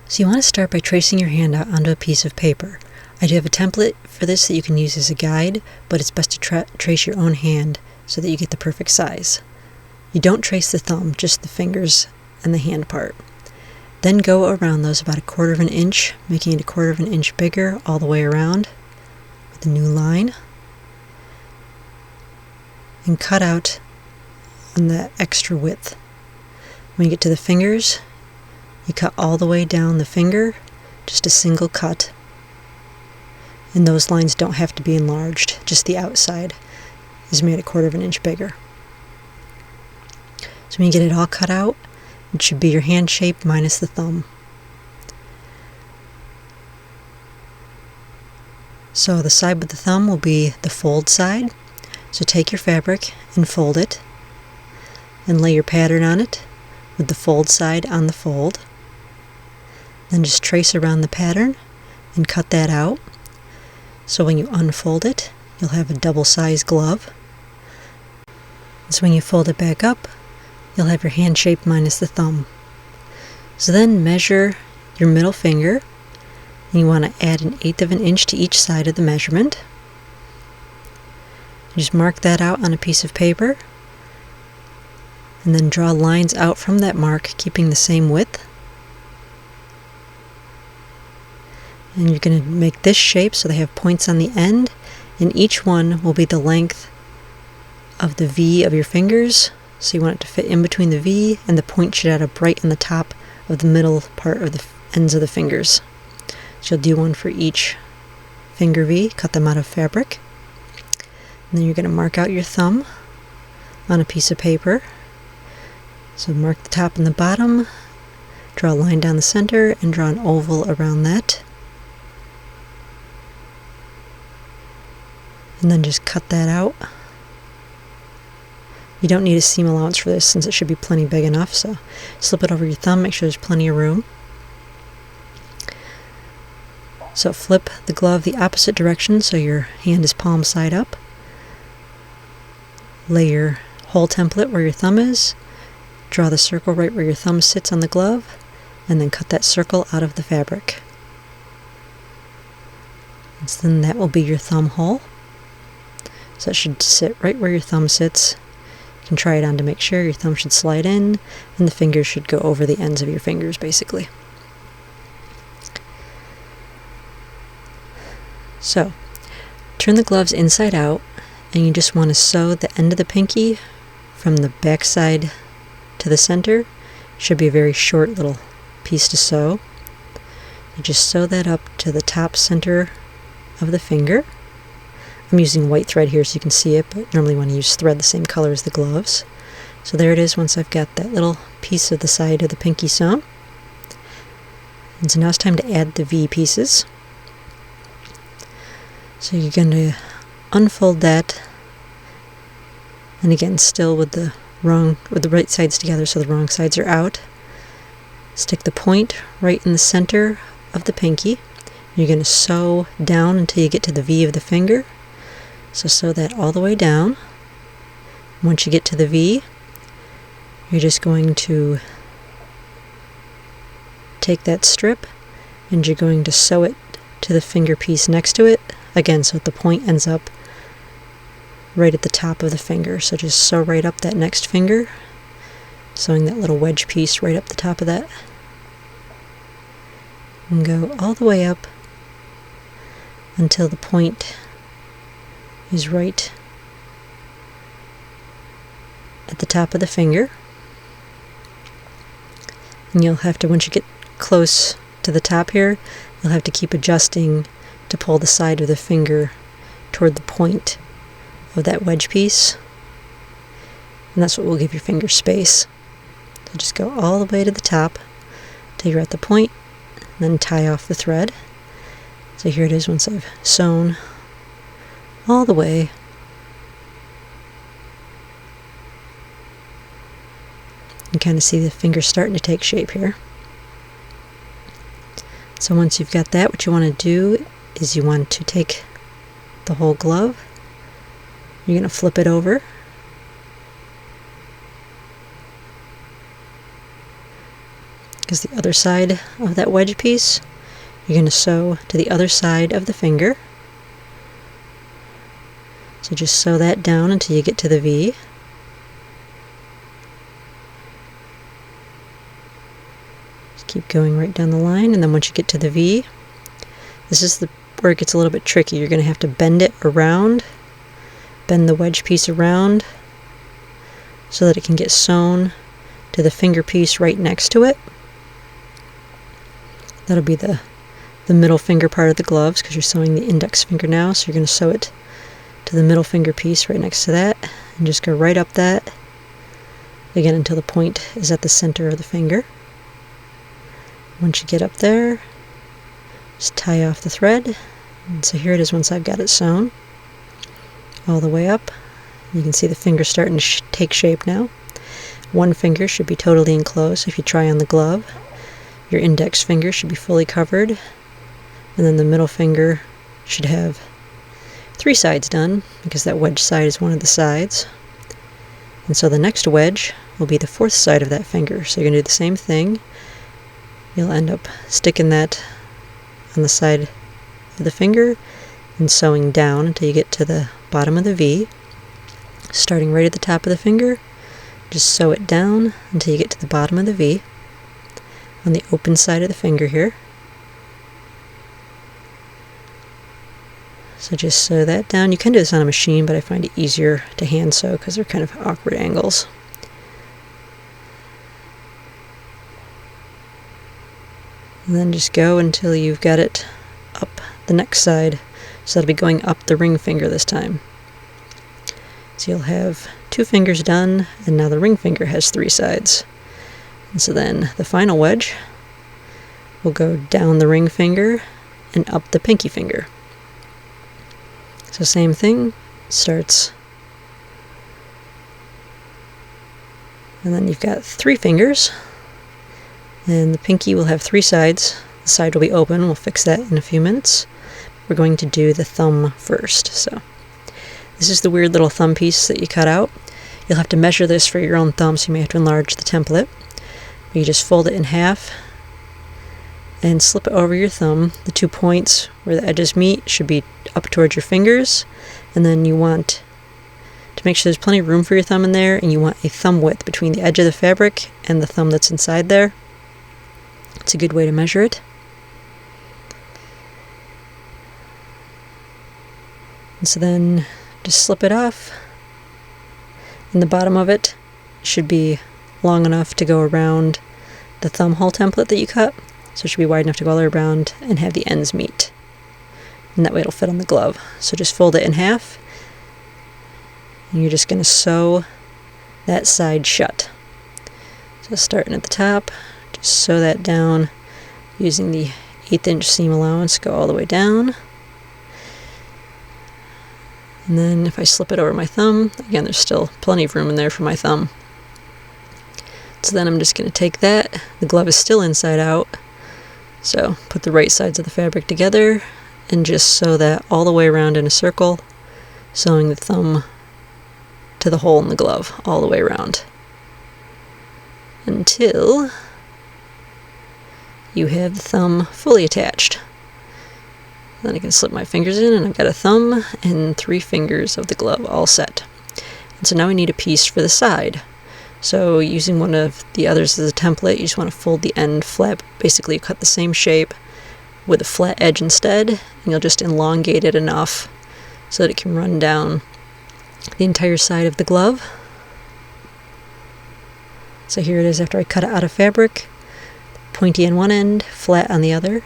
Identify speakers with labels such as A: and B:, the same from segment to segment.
A: So you want to start by tracing your hand out onto a piece of paper. I do have a template for this that you can use as a guide, but it's best to trace your own hand so that you get the perfect size. You don't trace the thumb, just the fingers and the hand part. Then go around those about 1/4 of an inch, making it 1/4 of an inch bigger all the way around with a new line. And cut out on the extra width. When you get to the fingers, you cut all the way down the finger, just a single cut. And those lines don't have to be enlarged, just the outside is made 1/4 of an inch bigger. So when you get it all cut out, it should be your hand shape minus the thumb. So the side with the thumb will be the fold side. So take your fabric and fold it, and lay your pattern on it with the fold side on the fold. Then just trace around the pattern and cut that out. So when you unfold it, you'll have a double-sized glove. So when you fold it back up, you'll have your hand shape minus the thumb. So then measure your middle finger, and you want to add 1/8 of an inch to each side of the measurement. You just mark that out on a piece of paper, and then draw lines out from that mark, keeping the same width. And you're going to make this shape so they have points on the end, and each one will be the length of the V of your fingers. So you want it to fit in between the V, and the point should add up right on the top of the middle part of the ends of the fingers. So you'll do one for each finger V, cut them out of fabric. And then you're going to mark out your thumb on a piece of paper. So mark the top and the bottom, draw a line down the center, and draw an oval around that. And then just cut that out. You don't need a seam allowance for this since it should be plenty big enough, so slip it over your thumb, make sure there's plenty of room. So flip the glove the opposite direction so your hand is palm side up. Lay your whole template where your thumb is, draw the circle right where your thumb sits on the glove, and then cut that circle out of the fabric. And so then that will be your thumb hole. So it should sit right where your thumb sits. You can try it on to make sure. Your thumb should slide in, and the fingers should go over the ends of your fingers, basically. So, turn the gloves inside out, and you just want to sew the end of the pinky from the back side to the center. Should be a very short little piece to sew. You just sew that up to the top center of the finger. I'm using white thread here so you can see it, but normally when you use thread the same color as the gloves. So there it is once I've got that little piece of the side of the pinky sewn. And so now it's time to add the V pieces. So you're going to unfold that, and again still with the right sides together so the wrong sides are out. Stick the point right in the center of the pinky. You're going to sew down until you get to the V of the finger. So sew that all the way down. Once you get to the V, you're just going to take that strip and you're going to sew it to the finger piece next to it, again so that the point ends up right at the top of the finger. So just sew right up that next finger, sewing that little wedge piece right up the top of that, and go all the way up until the point is right at the top of the finger. And you'll have to, once you get close to the top here, you'll have to keep adjusting to pull the side of the finger toward the point of that wedge piece, and that's what will give your finger space. So just go all the way to the top till you're at the point, and then tie off the thread. So here it is once I've sewn all the way. You can kind of see the finger starting to take shape here. So once you've got that, what you want to do is you want to take the whole glove, you're going to flip it over, because the other side of that wedge piece, you're going to sew to the other side of the finger. So just sew that down until you get to the V. Just keep going right down the line, and then once you get to the V, this is where it gets a little bit tricky. You're going to have to bend it around, bend the wedge piece around so that it can get sewn to the finger piece right next to it. That'll be the middle finger part of the gloves because you're sewing the index finger now, so you're going to sew it to the middle finger piece right next to that and just go right up that again until the point is at the center of the finger. Once you get up there, just tie off the thread, and so here it is once I've got it sewn all the way up. You can see the finger starting to take shape now. One finger should be totally enclosed. If you try on the glove, your index finger should be fully covered, and then the middle finger should have 3 sides done because that wedge side is one of the sides. And so the next wedge will be the 4th side of that finger. So you're going to do the same thing. You'll end up sticking that on the side of the finger and sewing down until you get to the bottom of the V. Starting right at the top of the finger, just sew it down until you get to the bottom of the V on the open side of the finger here. So just sew that down. You can do this on a machine, but I find it easier to hand sew because they're kind of awkward angles. And then just go until you've got it up the next side. So that'll be going up the ring finger this time. So you'll have 2 fingers done, and now the ring finger has 3 sides. And so then the final wedge will go down the ring finger and up the pinky finger. So same thing, starts, and then you've got 3 fingers, and the pinky will have 3 sides. The side will be open. We'll fix that in a few minutes. We're going to do the thumb first. So this is the weird little thumb piece that you cut out. You'll have to measure this for your own thumb, so you may have to enlarge the template. You just fold it in half and slip it over your thumb. The 2 points where the edges meet should be up towards your fingers, and then you want to make sure there's plenty of room for your thumb in there, and you want a thumb width between the edge of the fabric and the thumb that's inside there. It's a good way to measure it. And so then just slip it off, and the bottom of it should be long enough to go around the thumb hole template that you cut. So it should be wide enough to go all the way around and have the ends meet. And that way it'll fit on the glove. So just fold it in half, and you're just going to sew that side shut. So starting at the top, just sew that down using the 1/8 inch seam allowance, go all the way down. And then if I slip it over my thumb, again there's still plenty of room in there for my thumb. So then I'm just going to take that, the glove is still inside out, so put the right sides of the fabric together and just sew that all the way around in a circle, sewing the thumb to the hole in the glove all the way around until you have the thumb fully attached. Then I can slip my fingers in, and I've got a thumb and 3 fingers of the glove all set. And so now we need a piece for the side. So using one of the others as a template, you just want to fold the end flat. Basically, you cut the same shape with a flat edge instead, and you'll just elongate it enough so that it can run down the entire side of the glove. So here it is after I cut it out of fabric, pointy on one end, flat on the other.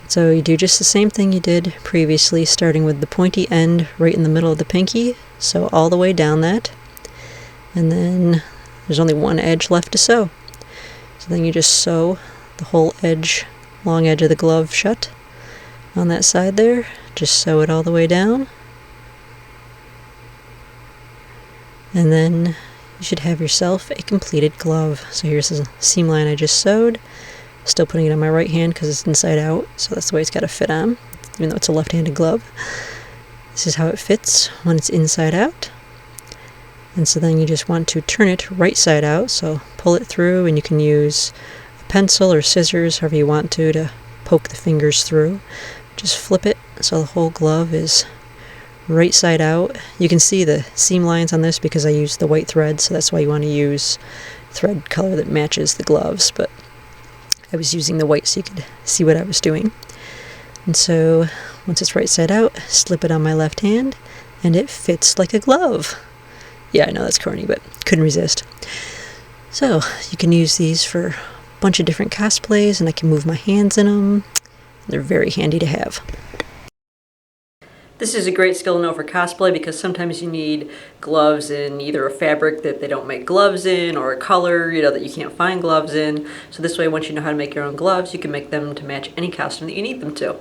A: So you do just the same thing you did previously, starting with the pointy end right in the middle of the pinky, sew all the way down that, and then there's only one edge left to sew. So then you just sew the whole edge, long edge of the glove shut on that side there, just sew it all the way down, and then you should have yourself a completed glove. So here's the seam line I just sewed. Still putting it on my right hand because it's inside out, so that's the way it's got to fit on, even though it's a left-handed glove. This is how it fits when it's inside out. And so then you just want to turn it right side out, so pull it through, and you can use a pencil or scissors, however you want to poke the fingers through. Just flip it so the whole glove is right side out. You can see the seam lines on this because I used the white thread, so that's why you want to use thread color that matches the gloves, but I was using the white so you could see what I was doing. And so once it's right side out, slip it on my left hand and it fits like a glove. Yeah, I know that's corny, but couldn't resist. So you can use these for a bunch of different cosplays, and I can move my hands in them. They're very handy to have. This is a great skill to know for cosplay because sometimes you need gloves in either a fabric that they don't make gloves in or a color, that you can't find gloves in. So this way, once you know how to make your own gloves, you can make them to match any costume that you need them to.